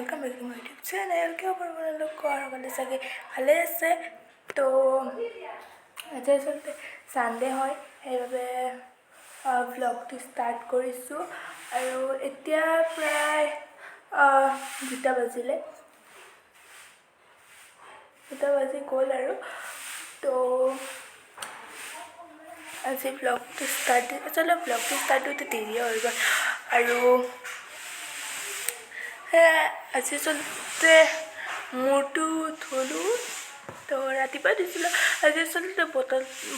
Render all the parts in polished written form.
welcome back to my YouTube channel. क्या पर बोला लोग को और वाले सगे ভালে আছে তো আজি আসলে সানডে হয় সেইভাবে ব্লগটো স্টার্ট কৰিছো আৰু এতিয়া প্ৰায় 2টা বাজিলে 2টা বাজি গ'ল আৰু তো আজি ব্লগটো স্টাৰ্ট হতে দেৰি হৈ গ'ল আৰু আজি চলতে মূৰটো ধুলো তো ৰাতিপুৱা দিছিলোঁ আজি চলতে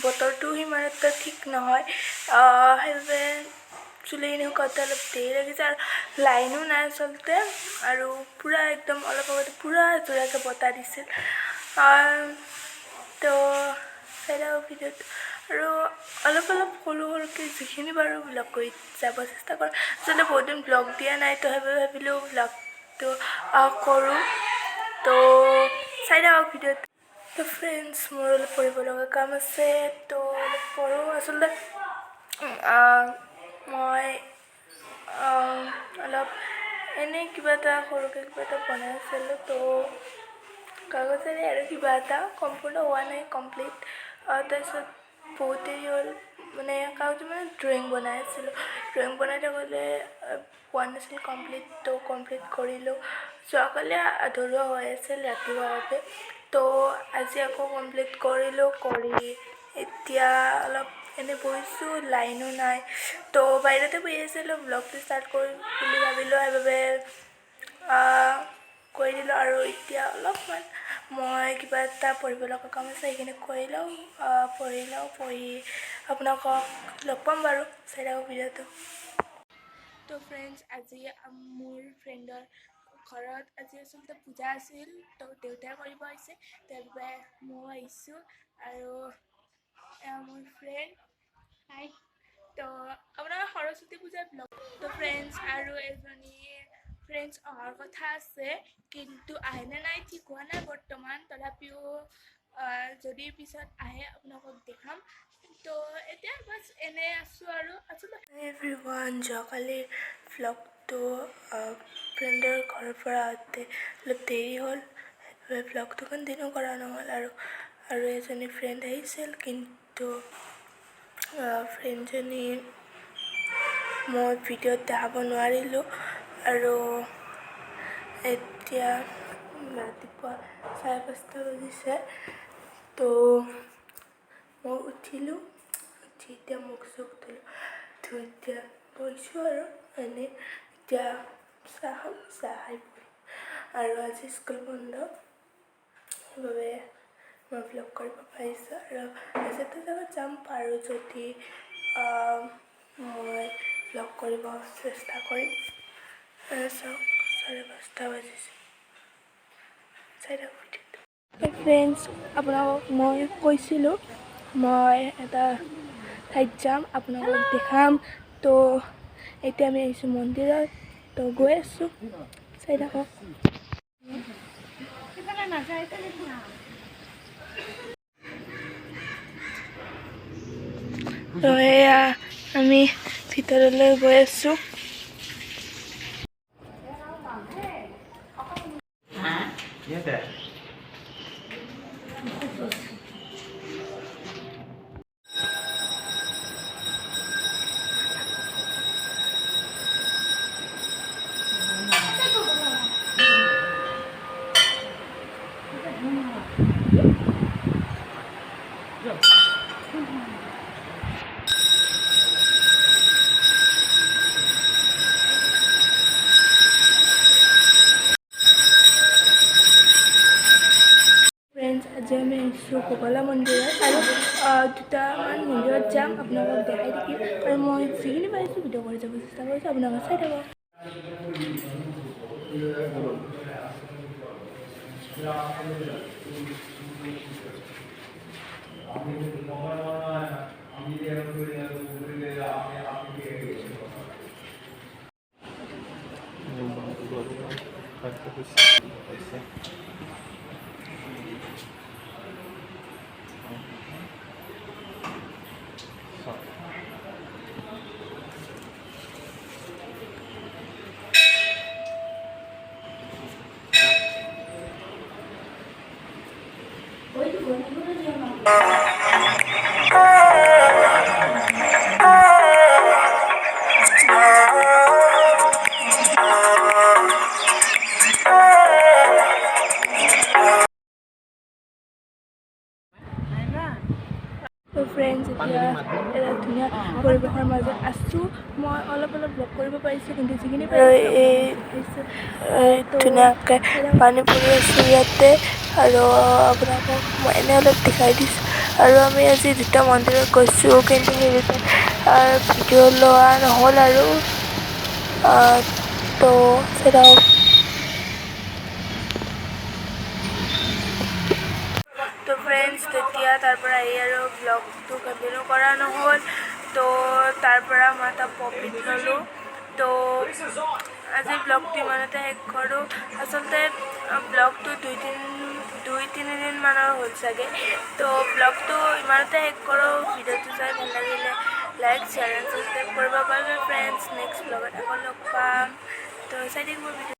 বতৰটো সিমান এটা ঠিক নহয় সেইবাবে চুলিখিনি শুকাওঁতে অলপ দেৰি লাগিছে আৰু লাইনো নাই চলতে আৰু পূৰা একদম অলপ আগতে পূৰা জোৰাকৈ বতাহ দিছিল তো চাই ভিডিঅ'ত আৰু অলপ সৰুকৈ যিখিনি বাৰু ব্লগ কৰি যাব চেষ্টা কৰোঁ আচলতে বহুত দিন ব্লগ দিয়া নাই তো সেইবাবে ভাবিলোঁ ব্লগটো কৰোঁ তো চাই থাকক ভিডিঅ'ত তো ফ্ৰেণ্ডছ মোৰ অলপ পঢ়িব লগা কাম আছে তো অলপ পঢ়োঁ আচলতে মই অলপ এনেই কিবা এটা সৰুকৈ কিবা এটা বনাই আছিলোঁ তো কাগজেৰে আৰু কিবা এটা সম্পূৰ্ণ হোৱা নাই কমপ্লিট তাৰপিছত বহুত দেৰি হ'ল মানে কাগজে মানে ড্ৰয়িং বনাই আছিলোঁ ড্ৰয়িং বনাই থাকোঁতে হোৱা নাছিল কমপ্লিট কৰিলোঁ যোৱাকালি আধৰুৱা হৈ আছিল ৰাতিপুৱা বাবে তো আজি আকৌ কমপ্লিট কৰিলোঁ কৰি এতিয়া অলপ এনে বহিছোঁ লাইনো নাই তো বাহিৰতে বহি আছিলোঁ ব্লগটো ষ্টাৰ্ট কৰিম বুলি ভাবিলোঁ সেইবাবে কৰি দিলোঁ আৰু এতিয়া অলপমান মই কিবা এটা পঢ়িব লগা কাম আছে সেইখিনি কৰি লওঁ পঢ়ি আপোনালোকক লগ পাম বাৰু চাই থাকক ভিডিঅ'টো তো ফ্ৰেণ্ডছ আজি মোৰ ফ্ৰেণ্ডৰ ঘৰত আজি আচলতে পূজা আছিল তো দেউতাই কৰিব আহিছে তাৰবাবে মই আহিছোঁ আৰু মোৰ ফ্ৰেণ্ড হাই তো আপোনাৰ সৰস্বতী পূজাৰ ব্লগ তো ফ্ৰেণ্ডছ আৰু এজনী ফ্ৰেণ্ডছ অহাৰ কথা আছে কিন্তু আহেনে নাই ঠিক হোৱা নাই বৰ্তমান তথাপিও যদি পিছত আহে আপোনালোকক দেখাম তো এতিয়া বাছ এনে আছোঁ আৰু আচলতে এভৰিৱান যোৱাকালি ব্লগটো ফ্ৰেণ্ডৰ ঘৰৰ পৰা আহোঁতে অলপ দেৰি হ'ল সেইবাবে ব্লগটো কণ্টিনিউ কৰা নহ'ল আৰু এজনী ফ্ৰেণ্ড আহিছিল কিন্তু ফ্ৰেণ্ডজনী মই ভিডিঅ'ত দেখাব নোৱাৰিলোঁ আৰু এতিয়া ৰাতিপুৱা 5:30 বাজিছে তো মই উঠি এতিয়া মুখ চুখ ধুলোঁ তো এতিয়া বহিছোঁ আৰু এনেই এতিয়া চাহ খাই পঢ়িম আৰু আজি স্কুল বন্ধ সেইবাবে মই ব্লগ কৰিব পাৰিছোঁ আৰু আজি এটা জেগাত যাম পাৰোঁ যদি মই ব্লগ কৰিব চেষ্টা কৰিম চাওক 5:30 বাজিছে চাই থাকক ভিডিঅ'টো ফ্ৰেণ্ডছ আপোনালোকক মই কৈছিলোঁ মই এটা ঠাইত যাম আপোনালোকক দেখাম তো এতিয়া আমি আহিছোঁ মন্দিৰত তো গৈ আছোঁ চাই থাকক তো এয়া আমি ভিতৰলৈ গৈ আছোঁ আজি আমি আহিছোঁ কমলা মন্দিৰত আৰু 2টামান মন্দিৰত যাম আপোনালোকক দেখাই থাকিম আৰু মই যিখিনি পাৰিছোঁ ভিডিঅ' কৰি যাব চেষ্টা কৰিছোঁ আপোনালোকে চাই থাকক তো ফ্ৰেণ্ডছ, এতিয়া এটা ধুনীয়া পৰিৱেশৰ মাজত আছোঁ। মই অলপ ব্লগ কৰিব পাৰিছোঁ, কিন্তু যিখিনি ধুনীয়াকৈ পানী পৰি আছোঁ ইয়াতে। আৰু আপোনালোকক মই এনেই অলপ দেখাই দিছোঁ। আৰু আমি আজি দুটা মন্দিৰত গৈছোঁ, কিন্তু সেই দুটা ভিডিঅ' লোৱা নহ'ল আৰু তো সেটাও তো ফ্ৰেণ্ডছ, তেতিয়া তাৰপৰা আহি আৰু ব্লগটো কণ্টিনিউ কৰা নহ'ল। তো তাৰপৰা মই এটা প্ৰফিট ল'লোঁ। তো আজি ব্লগটো ইমানতে শেষ কৰোঁ। আচলতে ব্লগটো দুই তিনিদিনমানৰ হ'ল চাগে। তো ব্লগটো ইমানতে শেষ কৰোঁ। ভিডিঅ'টো চাই ভাল লাগিলে লাইক, শ্বেয়াৰ এণ্ড ছাবস্ক্ৰাইব কৰিব পাৰিব ফ্ৰেণ্ডছ। নেক্সট ব্লগত আকৌ লগ পাম। তো চাই থাকিব ভিডিঅ'।